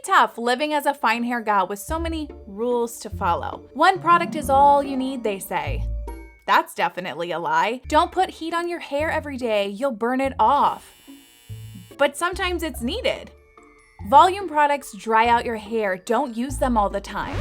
tough living as a fine hair gal with so many rules to follow. One product is all you need, they say. That's definitely a lie. Don't put heat on your hair every day, you'll burn it off. But sometimes it's needed. Volume products dry out your hair, don't use them all the time.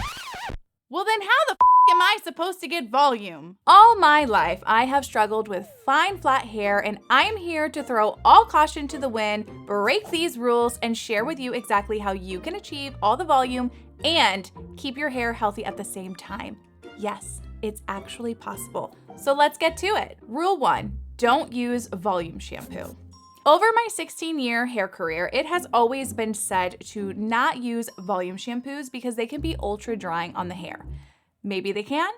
Well then how the am I supposed to get volume? All my life, I have struggled with fine, flat hair, and I'm here to throw all caution to the wind, break these rules, and share with you exactly how you can achieve all the volume and keep your hair healthy at the same time. Yes, it's actually possible. So let's get to it. Rule 1, don't use volume shampoo. Over my 16-year hair career, it has always been said to not use volume shampoos because they can be ultra drying on the hair. Maybe they can,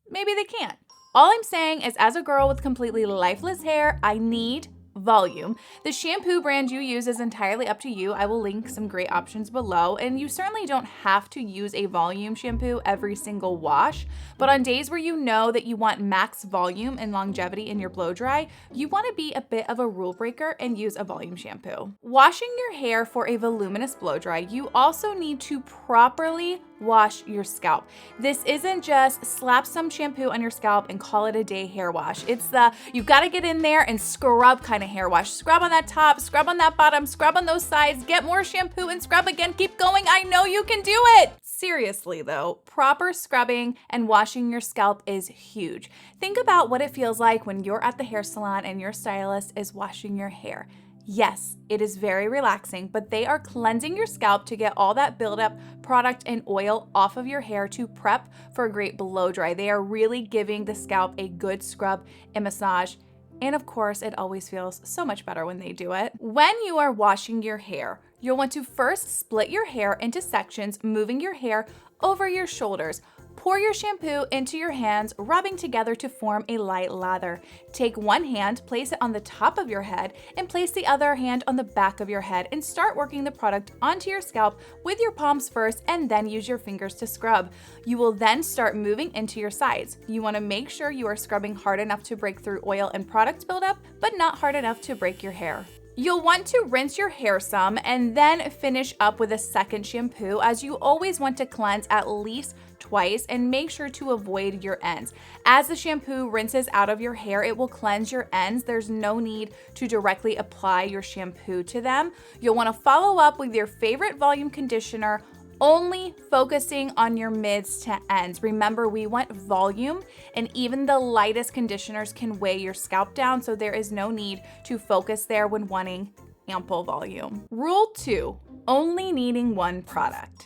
maybe they can't. All I'm saying is as a girl with completely lifeless hair, I need volume. The shampoo brand you use is entirely up to you. I will link some great options below, and you certainly don't have to use a volume shampoo every single wash, but on days where you know that you want max volume and longevity in your blow dry, you want to be a bit of a rule breaker and use a volume shampoo. Washing your hair for a voluminous blow dry, you also need to properly wash your scalp. This isn't just slap some shampoo on your scalp and call it a day hair wash. It's you've got to get in there and scrub kind of hair wash. Scrub on that top, scrub on that bottom, scrub on those sides, get more shampoo and scrub again. Keep going. I know you can do it. Seriously though, proper scrubbing and washing your scalp is huge. Think about what it feels like when you're at the hair salon and your stylist is washing your hair. Yes, it is very relaxing, but they are cleansing your scalp to get all that buildup, product, and oil off of your hair to prep for a great blow dry. They are really giving the scalp a good scrub and massage. And of course, it always feels so much better when they do it. When you are washing your hair, you'll want to first split your hair into sections, moving your hair over your shoulders. Pour your shampoo into your hands, rubbing together to form a light lather. Take one hand, place it on the top of your head, and place the other hand on the back of your head and start working the product onto your scalp with your palms first and then use your fingers to scrub. You will then start moving into your sides. You want to make sure you are scrubbing hard enough to break through oil and product buildup, but not hard enough to break your hair. You'll want to rinse your hair some and then finish up with a second shampoo, as you always want to cleanse at least twice and make sure to avoid your ends. As the shampoo rinses out of your hair, it will cleanse your ends. There's no need to directly apply your shampoo to them. You'll want to follow up with your favorite volume conditioner, only focusing on your mids to ends. Remember, we want volume, and even the lightest conditioners can weigh your scalp down, so there is no need to focus there when wanting ample volume. Rule 2, only needing one product.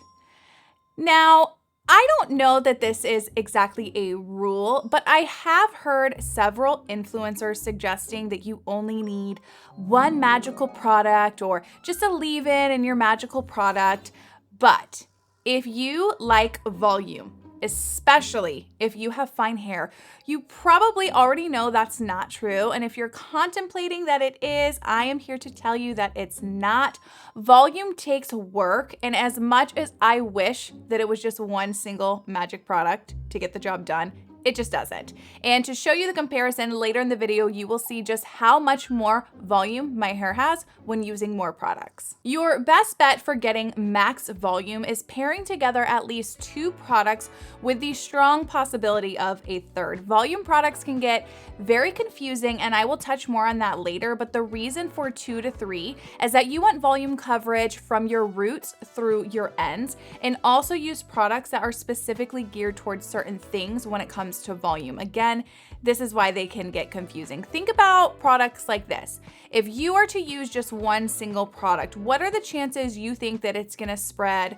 Now, I don't know that this is exactly a rule, but I have heard several influencers suggesting that you only need one magical product or just a leave-in in your magical product. But if you like volume, especially if you have fine hair, you probably already know that's not true. And if you're contemplating that it is, I am here to tell you that it's not. Volume takes work, and as much as I wish that it was just one single magic product to get the job done, it just doesn't. And to show you the comparison later in the video, you will see just how much more volume my hair has when using more products. Your best bet for getting max volume is pairing together at least 2 products with the strong possibility of a third. Volume products can get very confusing, and I will touch more on that later, but the reason for 2 to 3 is that you want volume coverage from your roots through your ends, and also use products that are specifically geared towards certain things when it comes to volume. Again, this is why they can get confusing. Think about products like this. If you are to use just one single product, what are the chances you think that it's gonna spread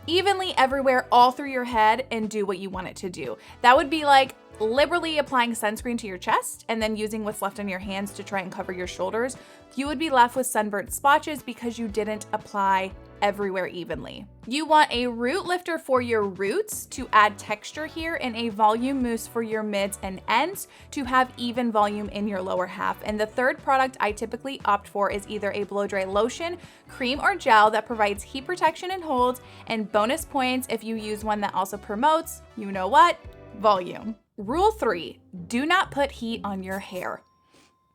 evenly everywhere all through your head and do what you want it to do? That would be like liberally applying sunscreen to your chest and then using what's left on your hands to try and cover your shoulders. You would be left with sunburnt splotches because you didn't apply everywhere evenly. You want a root lifter for your roots to add texture here, and a volume mousse for your mids and ends to have even volume in your lower half. And the third product I typically opt for is either a blow dry lotion, cream, or gel that provides heat protection and holds, and bonus points if you use one that also promotes, you know what, volume. Rule 3, do not put heat on your hair.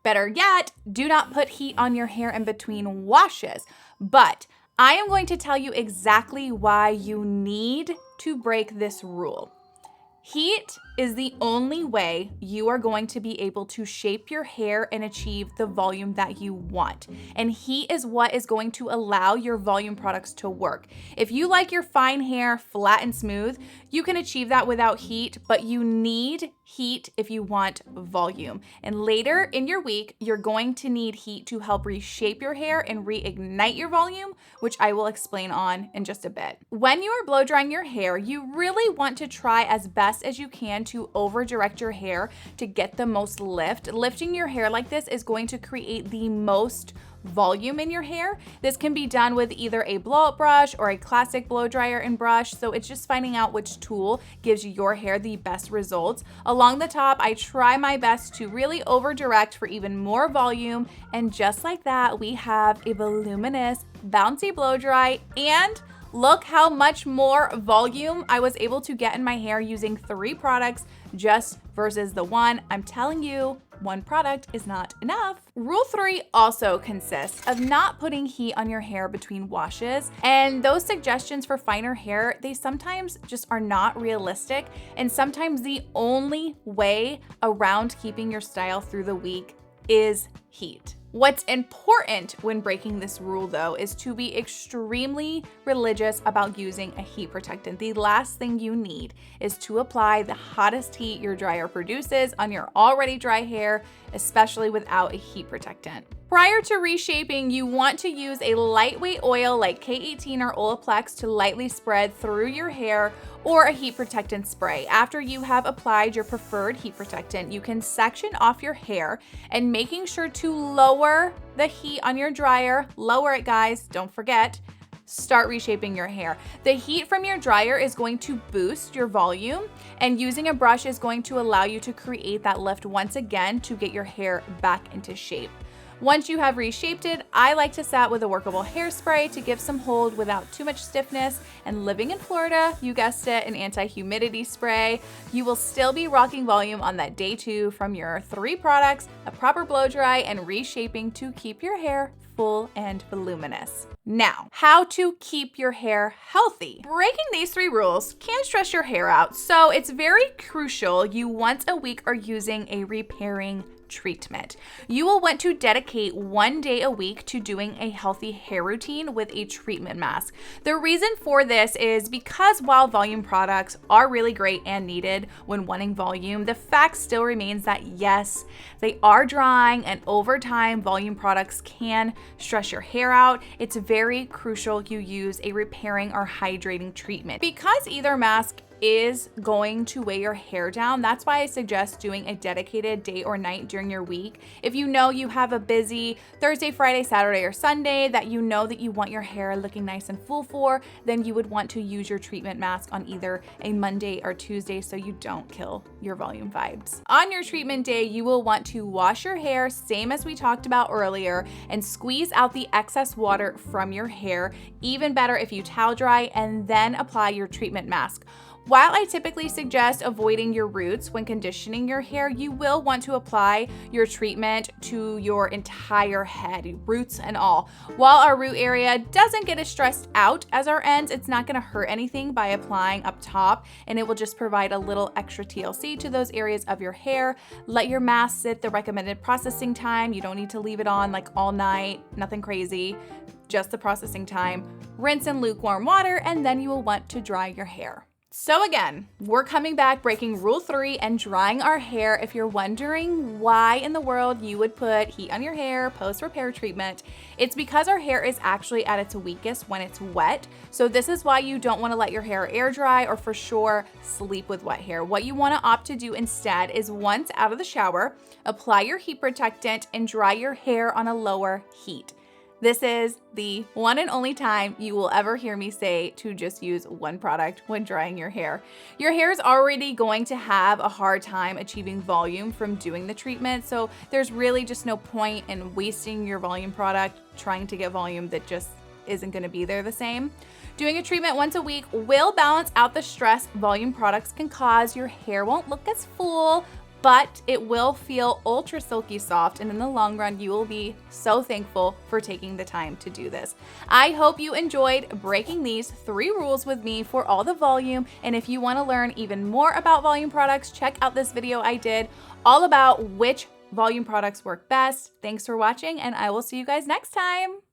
Better yet, do not put heat on your hair in between washes. But I am going to tell you exactly why you need to break this rule. Heat is the only way you are going to be able to shape your hair and achieve the volume that you want. And heat is what is going to allow your volume products to work. If you like your fine hair flat and smooth, you can achieve that without heat, but you need heat if you want volume. And later in your week, you're going to need heat to help reshape your hair and reignite your volume, which I will explain on in just a bit. When you are blow drying your hair, you really want to try as best as you can to over direct your hair to get the most lift. Lifting your hair like this is going to create the most volume in your hair. This can be done with either a blow-up brush or a classic blow dryer and brush, so it's just finding out which tool gives your hair the best results. Along the top, I try my best to really over direct for even more volume, and just like that, we have a voluminous, bouncy blow dry. And look how much more volume I was able to get in my hair using 3 products just versus the one. I'm telling you, one product is not enough. Rule 3 also consists of not putting heat on your hair between washes. And those suggestions for finer hair, they sometimes just are not realistic. And sometimes the only way around keeping your style through the week is heat. What's important when breaking this rule, though, is to be extremely religious about using a heat protectant. The last thing you need is to apply the hottest heat your dryer produces on your already dry hair, especially without a heat protectant. Prior to reshaping, you want to use a lightweight oil like K18 or Olaplex to lightly spread through your hair, or a heat protectant spray. After you have applied your preferred heat protectant, you can section off your hair and making sure to lower the heat on your dryer. Lower it, guys, don't forget. Start reshaping your hair. The heat from your dryer is going to boost your volume, and using a brush is going to allow you to create that lift once again to get your hair back into shape. Once you have reshaped it, I like to set with a workable hairspray to give some hold without too much stiffness. And living in Florida, you guessed it, an anti-humidity spray. You will still be rocking volume on that day 2 from your 3 products, a proper blow dry, and reshaping to keep your hair full and voluminous. Now, how to keep your hair healthy. Breaking these 3 rules can stress your hair out, so it's very crucial you once a week are using a repairing treatment. You will want to dedicate 1 day a week to doing a healthy hair routine with a treatment mask. The reason for this is because while volume products are really great and needed when wanting volume, the fact still remains that yes, they are drying, and over time, volume products can stress your hair out. It's very crucial you use a repairing or hydrating treatment. Because either mask is going to weigh your hair down, that's why I suggest doing a dedicated day or night during your week. If you know you have a busy Thursday, Friday, Saturday, or Sunday that you know that you want your hair looking nice and full for, then you would want to use your treatment mask on either a Monday or Tuesday so you don't kill your volume vibes. On your treatment day, you will want to wash your hair, same as we talked about earlier, and squeeze out the excess water from your hair. Even better if you towel dry and then apply your treatment mask. While I typically suggest avoiding your roots when conditioning your hair, you will want to apply your treatment to your entire head, roots and all. While our root area doesn't get as stressed out as our ends, it's not gonna hurt anything by applying up top, and it will just provide a little extra TLC to those areas of your hair. Let your mask sit the recommended processing time. You don't need to leave it on like all night, nothing crazy, just the processing time. Rinse in lukewarm water, and then you will want to dry your hair. So again, we're coming back, breaking rule 3 and drying our hair. If you're wondering why in the world you would put heat on your hair post-repair treatment, it's because our hair is actually at its weakest when it's wet. So this is why you don't want to let your hair air dry, or for sure sleep with wet hair. What you want to opt to do instead is once out of the shower, apply your heat protectant and dry your hair on a lower heat. This is the one and only time you will ever hear me say to just use one product when drying your hair. Your hair is already going to have a hard time achieving volume from doing the treatment, so there's really just no point in wasting your volume product trying to get volume that just isn't going to be there the same. Doing a treatment once a week will balance out the stress volume products can cause. Your hair won't look as full, but it will feel ultra silky soft, and in the long run, you will be so thankful for taking the time to do this. I hope you enjoyed breaking these 3 rules with me for all the volume, and if you want to learn even more about volume products, check out this video I did all about which volume products work best. Thanks for watching, and I will see you guys next time.